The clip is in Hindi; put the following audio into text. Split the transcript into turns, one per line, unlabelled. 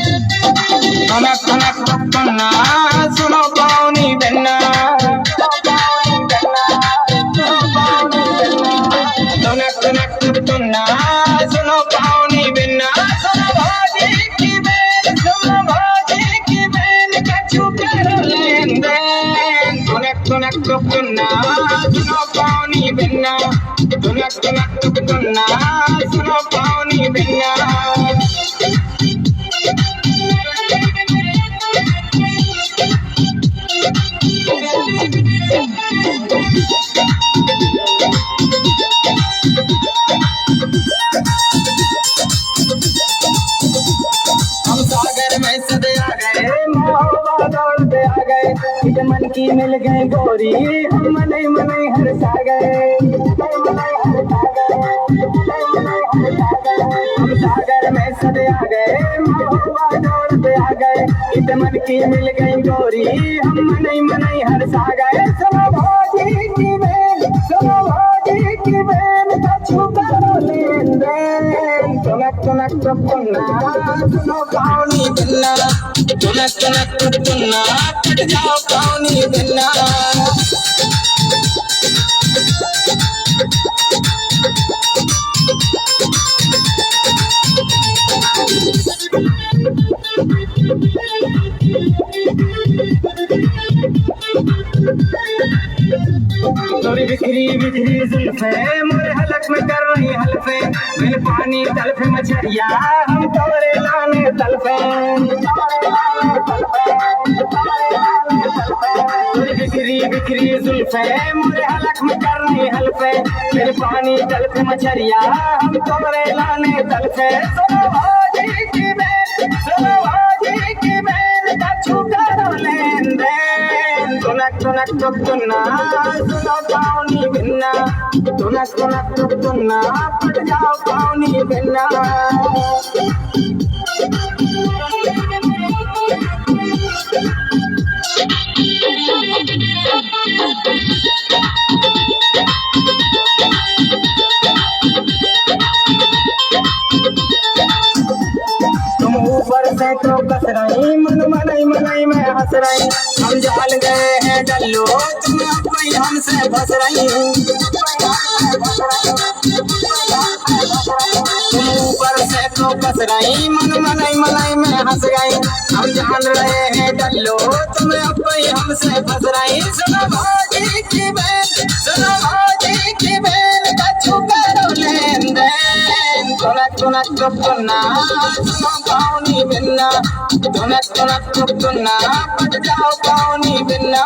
कनक कनक पन्ना सुनो पानी बिन्ना कनक कनक पन्ना सुनो पानी बिन्ना सुनो भाजी की बेन कछु कर लेन देन कनक कनक पन्ना सुनो पानी बिन्ना कनक कनक पन्ना सुनो पानी बिन्ना हम सागर में सदे आ गए मोहब्बत दौड़ते आ गए इस मन की मिल गए गोरी हम मने मने हरसा गए हम सागर में सदे आ गए मोहब्बत दौड़ते आ गए इस मन की मिल गई गोरी हम मने मने हरसा गए सुनो भाजी की बेन कछु करो लेन देन कनक कनक पन्ना सुनो पानी बिन्ना कनक कनक पन्ना कट जाओ पानी बिन्ना तोरी बिखरी बिखरी जुल्फे मोरे हलक में कर रही हल्फे बिन पानी तलफे मछरिया हम तोरे लाने तलफे तोरी बिखरी बिखरी जुल्फे मोरे हलक में कर रही हल्फे बिन पानी तलफे मछरिया हम तोरे लाने तलफे सुनो भाजी की बेन कछु करो लेन देन कनक कनक पन्ना सुनो पानी बिन्ना कनक कनक पन्ना पट जाओ पानी बिन्ना तुम ऊपर से तो कस रही मन मनई मनई में हंस रही हम जाल गए हैं डल्लो तुम कोई हमसे फंस रही तुम ऊपर से तो कस रही मन मनई मनई में हंस गई हम जान रहे हैं डल्लो तुम कोई हमसे फंस रही सुनो भाजी की बेन कछु करो लेन देन कनक कनक पन्ना सुनो पानी बिन्ना कनक कनक पन्ना पट जाओ पानी बिन्ना